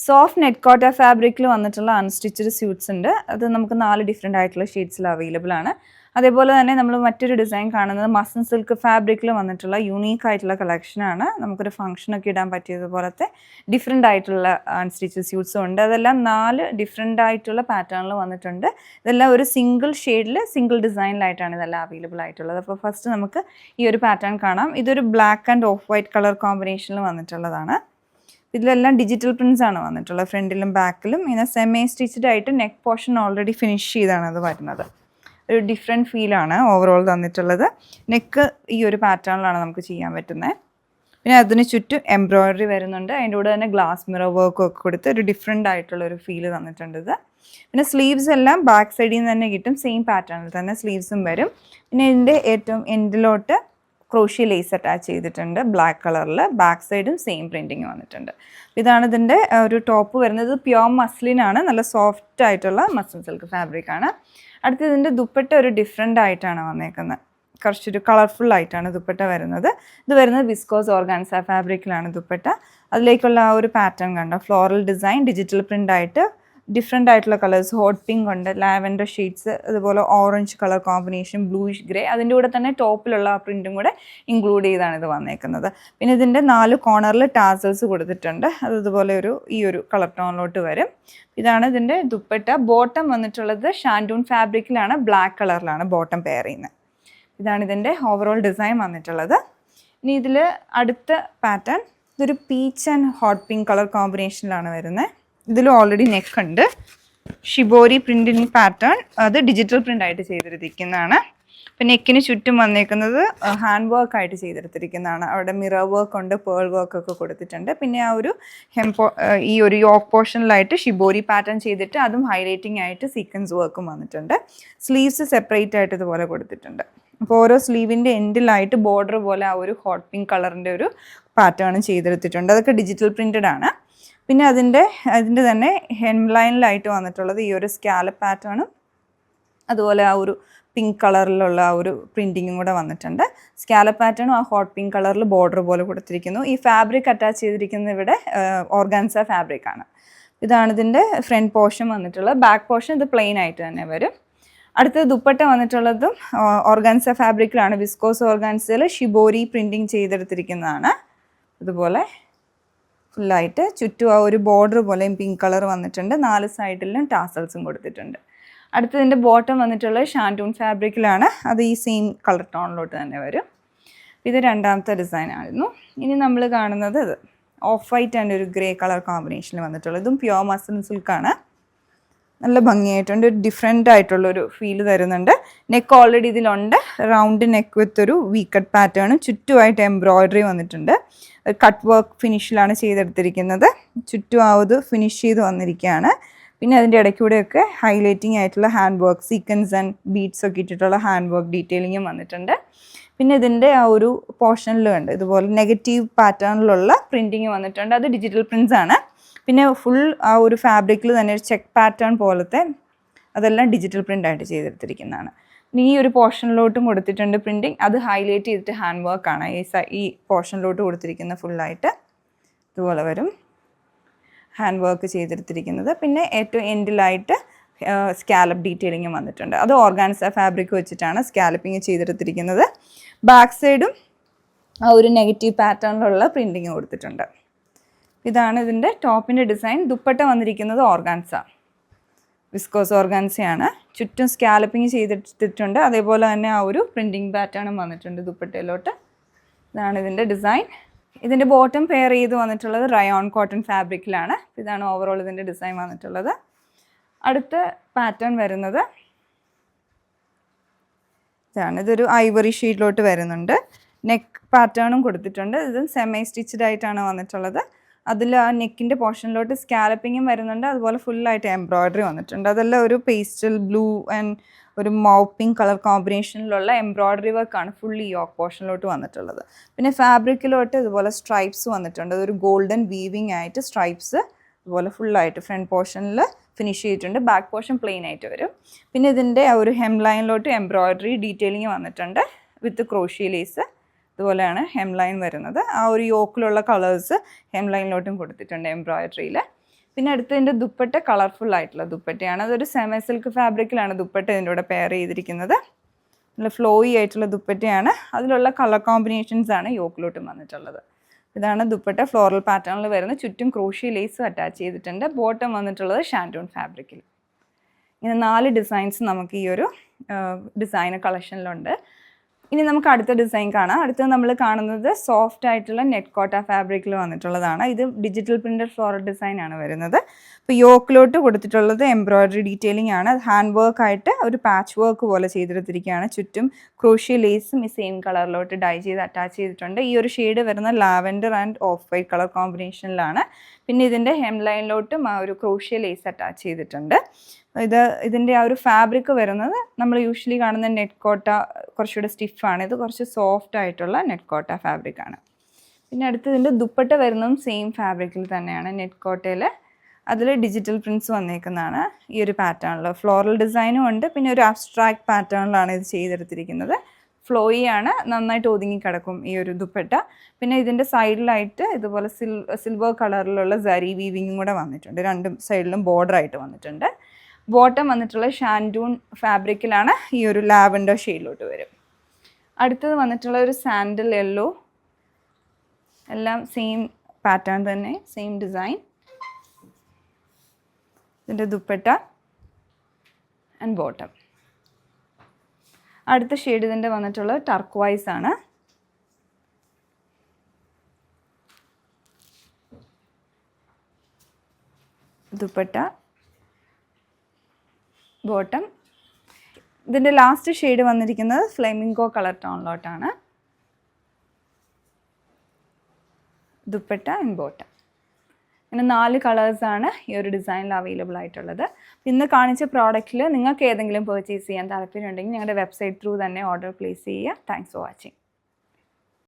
Soft net കോട്ട ഫാബ്രിക്കിൽ വന്നിട്ടുള്ള അൺസ്റ്റിച്ചഡ് സ്യൂട്ട്സ് ഉണ്ട്. അത് നമുക്ക് 4 ഡിഫറെൻ്റ് ആയിട്ടുള്ള ഷെയ്ഡ്സിൽ അവൈലബിൾ ആണ്. അതേപോലെ തന്നെ നമ്മൾ മറ്റൊരു ഡിസൈൻ കാണുന്നത് മസ്ലിൻ സിൽക്ക് ഫാബ്രിക്കിൽ വന്നിട്ടുള്ള യുണീക്ക് ആയിട്ടുള്ള കളക്ഷനാണ്. നമുക്കൊരു ഫംഗ്ഷനൊക്കെ ഇടാൻ പറ്റിയതുപോലത്തെ ഡിഫറെൻ്റ് ആയിട്ടുള്ള അൺസ്റ്റിച്ചഡ് സ്യൂട്ട്സും ഉണ്ട്. അതെല്ലാം 4 ഡിഫറെൻ്റ് ആയിട്ടുള്ള പാറ്റേണിൽ വന്നിട്ടുണ്ട്. ഇതെല്ലാം ഒരു സിംഗിൾ ഷെയ്ഡിൽ സിംഗിൾ ഡിസൈനിലായിട്ടാണ് ഇതെല്ലാം അവൈലബിൾ ആയിട്ടുള്ളത്. അപ്പോൾ ഫസ്റ്റ് നമുക്ക് ഈ ഒരു പാറ്റേൺ കാണാം. ഇതൊരു black and off white colour കോമ്പിനേഷനിൽ വന്നിട്ടുള്ളതാണ്. ഇതിലെല്ലാം ഡിജിറ്റൽ പ്രിൻസ് ആണ് വന്നിട്ടുള്ളത്. ഫ്രണ്ടിലും ബാക്കിലും ഇങ്ങനെ സെമി സ്റ്റിച്ച്ഡ് ആയിട്ട് നെക്ക് പോർഷൻ ഓൾറെഡി ഫിനിഷ് ചെയ്താണ് അത് വരുന്നത്. ഒരു ഡിഫറെൻറ്റ് ഫീലാണ് ഓവറോൾ തന്നിട്ടുള്ളത്. നെക്ക് ഈ ഒരു പാറ്റേണിലാണ് നമുക്ക് ചെയ്യാൻ പറ്റുന്നത്. പിന്നെ അതിന് ചുറ്റും എംബ്രോയ്ഡറി വരുന്നുണ്ട്. അതിൻ്റെ കൂടെ തന്നെ ഗ്ലാസ് മിറർ വർക്കും ഒക്കെ കൊടുത്ത് ഒരു ഡിഫറെൻ്റ് ആയിട്ടുള്ളൊരു ഫീല് തന്നിട്ടുണ്ട് ഇത്. പിന്നെ സ്ലീവ്സ് എല്ലാം ബാക്ക് സൈഡിൽ നിന്ന് തന്നെ കിട്ടും. സെയിം പാറ്റേണിൽ തന്നെ സ്ലീവ്സും വരും. പിന്നെ ഇതിൻ്റെ ഏറ്റവും എൻഡിലോട്ട് ക്രോഷ്യ ലേസ് അറ്റാച്ച് ചെയ്തിട്ടുണ്ട് ബ്ലാക്ക് കളറിൽ. ബാക്ക് സൈഡും സെയിം പ്രിൻറ്റിങ് വന്നിട്ടുണ്ട്. ഇതാണ് ഇതിൻ്റെ ഒരു ടോപ്പ് വരുന്നത്. പ്യോർ മസ്ലിനാണ്, നല്ല സോഫ്റ്റ് ആയിട്ടുള്ള മസ്ലിൻ സിൽക്ക് ഫാബ്രിക് ആണ്. അടുത്ത് ഇതിൻ്റെ ദുപ്പട്ട ഒരു ഡിഫറെൻ്റ് ആയിട്ടാണ് വന്നേക്കുന്നത്. കുറച്ചൊരു കളർഫുൾ ആയിട്ടാണ് ദുപ്പട്ട വരുന്നത്. ഇത് വരുന്നത് വിസ്കോസ് ഓർഗാൻസ ഫാബ്രിക്കിലാണ് ദുപ്പട്ട. അതിലേക്കുള്ള ആ ഒരു പാറ്റേൺ കണ്ടോ, ഫ്ലോറൽ ഡിസൈൻ ഡിജിറ്റൽ പ്രിൻ്റ് ആയിട്ട് ഡിഫറെൻ്റ് ആയിട്ടുള്ള കളേഴ്സ്. ഹോട്ട് പിങ്ക് ഉണ്ട്, ലാവൻഡർ ഷെയ്ഡ്സ്, അതുപോലെ orange colour combination, bluish grey. അതിൻ്റെ കൂടെ തന്നെ ടോപ്പിലുള്ള ആ പ്രിൻറ്റും കൂടെ ഇൻക്ലൂഡ് ചെയ്താണ് ഇത് വന്നേക്കുന്നത്. പിന്നെ ഇതിൻ്റെ 4 കോർണറിൽ ടാസൽസ് കൊടുത്തിട്ടുണ്ട്. അതുപോലെ ഈ ഒരു കളർ ടോണിലോട്ട് വരും. ഇതാണ് ഇതിൻ്റെ ദുപ്പട്ട. ബോട്ടം വന്നിട്ടുള്ളത് ഷാൻഡൂൺ ഫാബ്രിക്കിലാണ്, ബ്ലാക്ക് കളറിലാണ് ബോട്ടം പെയർ ചെയ്യുന്നത്. ഇതാണ് ഇതിൻ്റെ ഓവറോൾ ഡിസൈൻ വന്നിട്ടുള്ളത്. ഇനി ഇതിൽ അടുത്ത പാറ്റേൺ ഇതൊരു peach and hot pink colour കോമ്പിനേഷനിലാണ് വരുന്നത്. ഇതിലും ഓൾറെഡി നെക്ക് ഉണ്ട്. ഷിബോരി പ്രിൻറ്റിങ് പാറ്റേൺ, അത് ഡിജിറ്റൽ പ്രിൻ്റ് ആയിട്ട് ചെയ്തെടുത്തിരിക്കുന്നതാണ്. ഇപ്പം നെക്കിന് ചുറ്റും വന്നേക്കുന്നത് ഹാൻഡ് വർക്ക് ആയിട്ട് ചെയ്തെടുത്തിരിക്കുന്നതാണ്. അവിടെ മിറർ വർക്ക് ഉണ്ട്, പേൾ വർക്ക് ഒക്കെ കൊടുത്തിട്ടുണ്ട്. പിന്നെ ആ ഒരു ഈ ഒരു യോക്ക് പോർഷനിലായിട്ട് ഷിബോരി പാറ്റേൺ ചെയ്തിട്ട് അതും ഹൈലൈറ്റിംഗ് ആയിട്ട് സീക്വൻസ് വർക്കും വന്നിട്ടുണ്ട്. സ്ലീവ്സ് സെപ്പറേറ്റ് ആയിട്ട് ഇതുപോലെ കൊടുത്തിട്ടുണ്ട്. അപ്പോൾ ഓരോ സ്ലീവിൻ്റെ എൻഡിലായിട്ട് ബോർഡർ പോലെ ആ ഒരു ഹോട്ട് പിങ്ക് കളറിൻ്റെ ഒരു പാറ്റേൺ ചെയ്തെടുത്തിട്ടുണ്ട്. അതൊക്കെ ഡിജിറ്റൽ പ്രിൻറ്റഡ് ആണ്. പിന്നെ അതിൻ്റെ തന്നെ ഹെം ലൈനിലായിട്ട് വന്നിട്ടുള്ളത് ഈ ഒരു സ്കാലപ്പ് പാറ്റേണും അതുപോലെ ആ ഒരു പിങ്ക് കളറിലുള്ള ആ ഒരു പ്രിൻറ്റിങ്ങും കൂടെ വന്നിട്ടുണ്ട്. സ്കാലപ്പ് പാറ്റേണും ആ ഹോട്ട് പിങ്ക് കളറിൽ ബോർഡർ പോലെ കൊടുത്തിരിക്കുന്നു. ഈ ഫാബ്രിക് അറ്റാച്ച് ചെയ്തിരിക്കുന്നത് ഇവിടെ ഓർഗാൻസ ഫാബ്രിക് ആണ്. ഇതാണ് ഇതിൻ്റെ ഫ്രണ്ട് പോർഷൻ വന്നിട്ടുള്ളത്. ബാക്ക് പോർഷൻ ഇത് പ്ലെയിൻ ആയിട്ട് തന്നെ വരും. അടുത്തത് ദുപ്പട്ട വന്നിട്ടുള്ളതും ഓർഗാൻസ ഫാബ്രിക്കിലാണ്. വിസ്കോസ് ഓർഗാൻസയിൽ ഷിബോരി പ്രിൻറ്റിങ് ചെയ്തെടുത്തിരിക്കുന്നതാണ്. ഇതുപോലെ ഫുള്ളായിട്ട് ചുറ്റും ആ ഒരു ബോർഡർ പോലെയും പിങ്ക് കളർ വന്നിട്ടുണ്ട്. 4 സൈഡിലും ടാസൽസും കൊടുത്തിട്ടുണ്ട്. അടുത്തതിൻ്റെ ബോട്ടം വന്നിട്ടുള്ളത് ഷാൻഡൂൺ ഫാബ്രിക്കിലാണ്. അത് ഈ സെയിം കളർ ടോണിലോട്ട് തന്നെ വരും. ഇത് രണ്ടാമത്തെ ഡിസൈൻ ആയിരുന്നു. ഇനി നമ്മൾ കാണുന്നത് ഇത് ഓഫ് വൈറ്റ് ആൻഡ് ഒരു ഗ്രേ കളർ കോമ്പിനേഷനിൽ വന്നിട്ടുള്ളത്. ഇതും പ്യോർ മസ്ലിൻ സിൽക്കാണ്. നല്ല ഭംഗിയായിട്ടുണ്ട്. ഒരു ഡിഫറെൻ്റ് ആയിട്ടുള്ളൊരു ഫീൽ തരുന്നുണ്ട്. നെക്ക് ഓൾറെഡി ഇതിലുണ്ട്. റൗണ്ട് നെക്ക് വിത്ത് ഒരു വി കട്ട് പാറ്റേണും ചുറ്റുമായിട്ട് എംബ്രോയ്ഡറി വന്നിട്ടുണ്ട്. കട്ട് വർക്ക് ഫിനിഷിലാണ് ചെയ്തെടുത്തിരിക്കുന്നത്. ചുറ്റും ആ ഇത് ഫിനിഷ് ചെയ്ത് വന്നിരിക്കുകയാണ്. പിന്നെ അതിൻ്റെ ഇടയ്ക്കൂടെയൊക്കെ ഹൈലൈറ്റിംഗ് ആയിട്ടുള്ള hand work, sequins and beads ഒക്കെ ഇട്ടിട്ടുള്ള ഹാൻഡ് വർക്ക് ഡീറ്റെയിലിങ്ങും വന്നിട്ടുണ്ട്. പിന്നെ ഇതിൻ്റെ ആ ഒരു പോർഷനിലും ഉണ്ട് ഇതുപോലെ നെഗറ്റീവ് പാറ്റേണിലുള്ള പ്രിൻറ്റിങ് വന്നിട്ടുണ്ട്. അത് ഡിജിറ്റൽ പ്രിൻസ് ആണ്. പിന്നെ ഫുൾ ആ ഒരു ഫാബ്രിക്കിൽ തന്നെ ഒരു ചെക്ക് പാറ്റേൺ പോലത്തെ അതെല്ലാം ഡിജിറ്റൽ പ്രിൻ്റ് ആയിട്ട് ചെയ്തെടുത്തിരിക്കുന്നതാണ്. പിന്നെ ഈ ഒരു പോർഷനിലോട്ടും കൊടുത്തിട്ടുണ്ട് പ്രിൻറ്റിങ്. അത് ഹൈലൈറ്റ് ചെയ്തിട്ട് ഹാൻഡ് വർക്കാണ് ഈ പോർഷനിലോട്ട് കൊടുത്തിരിക്കുന്ന ഫുള്ളായിട്ട് ഇതുപോലെ വരും ഹാൻഡ് വർക്ക് ചെയ്തെടുത്തിരിക്കുന്നത്. പിന്നെ ഏറ്റവും എൻഡിലായിട്ട് സ്കാലപ്പ് ഡീറ്റെയിലിങ്ങും വന്നിട്ടുണ്ട്. അത് ഓർഗാൻസ ഫാബ്രിക് വെച്ചിട്ടാണ് സ്കാലപ്പിങ് ചെയ്തെടുത്തിരിക്കുന്നത്. ബാക്ക് സൈഡും ആ ഒരു നെഗറ്റീവ് പാറ്റേണിലുള്ള പ്രിൻറ്റിങ് കൊടുത്തിട്ടുണ്ട്. ഇതാണ് ഇതിൻ്റെ ടോപ്പിൻ്റെ ഡിസൈൻ. ദുപ്പട്ട വന്നിരിക്കുന്നത് ഓർഗാൻസ, വിസ്കോസ് ഓർഗാൻസയാണ്. ചുറ്റും സ്കാലപ്പിങ് ചെയ്തെടുത്തിട്ടുണ്ട്. അതേപോലെ തന്നെ ആ ഒരു പ്രിൻറ്റിങ് പാറ്റേണും വന്നിട്ടുണ്ട് ദുപ്പട്ടയിലോട്ട്. ഇതാണ് ഇതിൻ്റെ ഡിസൈൻ. ഇതിൻ്റെ ബോട്ടം പെയർ ചെയ്ത് വന്നിട്ടുള്ളത് റയോൺ കോട്ടൺ ഫാബ്രിക്കിലാണ്. ഇതാണ് ഓവറോൾ ഇതിൻ്റെ ഡിസൈൻ വന്നിട്ടുള്ളത്. അടുത്ത പാറ്റേൺ വരുന്നത് ഇതാണ്. ഇതൊരു ഐവറി ഷെയ്ഡിലോട്ട് വരുന്നുണ്ട്. നെക്ക് പാറ്റേണും കൊടുത്തിട്ടുണ്ട്. ഇത് സെമി സ്റ്റിച്ച്ഡ് ആയിട്ടാണ് വന്നിട്ടുള്ളത്. അതിൽ ആ നെക്കിൻ്റെ പോർഷനിലോട്ട് സ്കാലപ്പിങ്ങും വരുന്നുണ്ട്. അതുപോലെ ഫുള്ളായിട്ട് എംബ്രോയ്ഡറി വന്നിട്ടുണ്ട്. അതെല്ലാം ഒരു പേസ്റ്റൽ ബ്ലൂ ആൻഡ് ഒരു മൗ പിങ്ക് കളർ കോമ്പിനേഷനിലുള്ള എംബ്രോയ്ഡറി വർക്കാണ് ഫുള്ളി യോക്ക് പോർഷനിലോട്ട് വന്നിട്ടുള്ളത്. പിന്നെ ഫാബ്രിക്കിലോട്ട് ഇതുപോലെ സ്ട്രൈപ്സ് വന്നിട്ടുണ്ട്. അതൊരു ഗോൾഡൻ വീവിങ് ആയിട്ട് സ്ട്രൈപ്സ് ഇതുപോലെ ഫുള്ളായിട്ട് ഫ്രണ്ട് പോർഷനിൽ ഫിനിഷ് ചെയ്തിട്ടുണ്ട്. ബാക്ക് പോർഷൻ പ്ലെയിൻ ആയിട്ട് വരും. പിന്നെ ഇതിൻ്റെ ആ ഒരു ഹെം ലൈനിലോട്ട് എംബ്രോയ്ഡറി ഡീറ്റെയിലിങ് വന്നിട്ടുണ്ട് വിത്ത് ക്രോഷ്യ ലേസ്. ഇതുപോലെയാണ് ഹെം ലൈൻ വരുന്നത്. ആ ഒരു യോക്കിലുള്ള കളേഴ്സ് ഹെം ലൈനിലോട്ടും കൊടുത്തിട്ടുണ്ട് എംബ്രോയ്ഡറിയിൽ. പിന്നെ അടുത്തതിൻ്റെ ദുപ്പട്ട കളർഫുൾ ആയിട്ടുള്ള ദുപ്പട്ടയാണ്. അതൊരു സെമി സിൽക്ക് ഫാബ്രിക്കിലാണ് ദുപ്പട്ട ഇതിൻ്റെ കൂടെ പെയർ ചെയ്തിരിക്കുന്നത്. നല്ല ഫ്ലോയി ആയിട്ടുള്ള ദുപ്പട്ടയാണ്. അതിലുള്ള കളർ കോമ്പിനേഷൻസ് ആണ് യോക്കിലോട്ടും വന്നിട്ടുള്ളത്. ഇതാണ് ദുപ്പട്ട ഫ്ലോറൽ പാറ്റേണിൽ വരുന്ന, ചുറ്റും ക്രോഷ്യ ലേസും അറ്റാച്ച് ചെയ്തിട്ടുണ്ട്. ബോട്ടം വന്നിട്ടുള്ളത് ഷാൻഡൂൺ ഫാബ്രിക്കിൽ. ഇങ്ങനെ 4 ഡിസൈൻസ് നമുക്ക് ഈ ഒരു ഡിസൈനർ കളക്ഷനിലുണ്ട്. ഇനി നമുക്ക് അടുത്ത ഡിസൈൻ കാണാം. അടുത്തത് നമ്മൾ കാണുന്നത് സോഫ്റ്റ് ആയിട്ടുള്ള നെറ്റ് കോട്ട ഫാബ്രിക്കിൽ വന്നിട്ടുള്ളതാണ്. ഇത് ഡിജിറ്റൽ പ്രിൻറ്റഡ് ഫ്ലോറൽ ഡിസൈൻ ആണ് വരുന്നത്. ഇപ്പോൾ യോക്കിലോട്ട് കൊടുത്തിട്ടുള്ളത് എംബ്രോയ്ഡറി ഡീറ്റെയിലിംഗ് ആണ്. ഹാൻഡ് വർക്ക് ആയിട്ട് ഒരു പാച്ച് വർക്ക് പോലെ ചെയ്തെടുത്തിരിക്കുകയാണ്. ചുറ്റും ക്രോഷ്യ ലേസും ഈ സെയിം കളറിലോട്ട് ഡൈ ചെയ്ത് അറ്റാച്ച് ചെയ്തിട്ടുണ്ട്. ഈ ഒരു ഷെയ്ഡ് വരുന്ന lavender and off white colour കോമ്പിനേഷനിലാണ്. പിന്നെ ഇതിൻ്റെ ഹെം ലൈനിലോട്ടും ആ ഒരു ക്രോഷ്യ ലേസ് അറ്റാച്ച് ചെയ്തിട്ടുണ്ട്. ഇതിൻ്റെ ആ ഒരു ഫാബ്രിക് വരുന്നത് നമ്മൾ യൂഷ്വലി കാണുന്ന നെറ്റ് കോട്ട കുറച്ചുകൂടെ സ്റ്റിഫാണ്. ഇത് കുറച്ച് സോഫ്റ്റ് ആയിട്ടുള്ള നെറ്റ് കോട്ട ഫാബ്രിക്കാണ്. പിന്നെ അടുത്തതിൻ്റെ ദുപ്പട്ട വരുന്നതും സെയിം ഫാബ്രിക്കിൽ തന്നെയാണ്. നെറ്റ് കോട്ടയിൽ അതിൽ ഡിജിറ്റൽ പ്രിൻറ്റ്സ് വന്നേക്കുന്നതാണ്. ഈ ഒരു പാറ്റേണിൽ ഫ്ലോറൽ ഡിസൈനും ഉണ്ട്. പിന്നെ ഒരു അബ്സ്ട്രാക്ട് പാറ്റേണിലാണ് ഇത് ചെയ്തെടുത്തിരിക്കുന്നത്. ഫ്ലോയി ആണ്, നന്നായിട്ട് ഒതുങ്ങി കിടക്കും ഈ ഒരു ദുപ്പട്ട. പിന്നെ ഇതിൻ്റെ സൈഡിലായിട്ട് ഇതുപോലെ സിൽവർ കളറിലുള്ള സരി വീവിങ്ങും കൂടെ വന്നിട്ടുണ്ട്. 2 സൈഡിലും ബോർഡറായിട്ട് വന്നിട്ടുണ്ട്. ബോട്ടം വന്നിട്ടുള്ള ഷാൻഡൂൺ ഫാബ്രിക്കിലാണ്. ഈ ഒരു ലാവൻഡർ ഷെയ്ഡിലോട്ട് വരും. അടുത്തത് വന്നിട്ടുള്ള ഒരു സാൻഡൽ യെല്ലോ, എല്ലാം സെയിം പാറ്റേൺ തന്നെ, സെയിം ഡിസൈൻ. ഇതിൻ്റെ ദുപ്പട്ട ആൻഡ് ബോട്ടം. അടുത്ത ഷെയ്ഡ് ഇതിൻ്റെ വന്നിട്ടുള്ളത് ടർക്വൈസ് ആണ്. ദുപ്പട്ട, ബോട്ടം. ഇതിൻ്റെ ലാസ്റ്റ് ഷെയ്ഡ് വന്നിരിക്കുന്നത് ഫ്ലെമിംഗോ കളർ ടോണിലോട്ടാണ്. Dupatta and bottom. ഇങ്ങനെ 4 കളേഴ്സാണ് ഈ ഒരു ഡിസൈനിൽ അവൈലബിൾ ആയിട്ടുള്ളത്. ഇന്ന് കാണിച്ച പ്രോഡക്റ്റിൽ നിങ്ങൾക്ക് ഏതെങ്കിലും പർച്ചേസ് ചെയ്യാൻ താല്പര്യമുണ്ടെങ്കിൽ ഞങ്ങളുടെ വെബ്സൈറ്റ് ത്രൂ തന്നെ ഓർഡർ പ്ലേസ് ചെയ്യുക. Thanks for watching.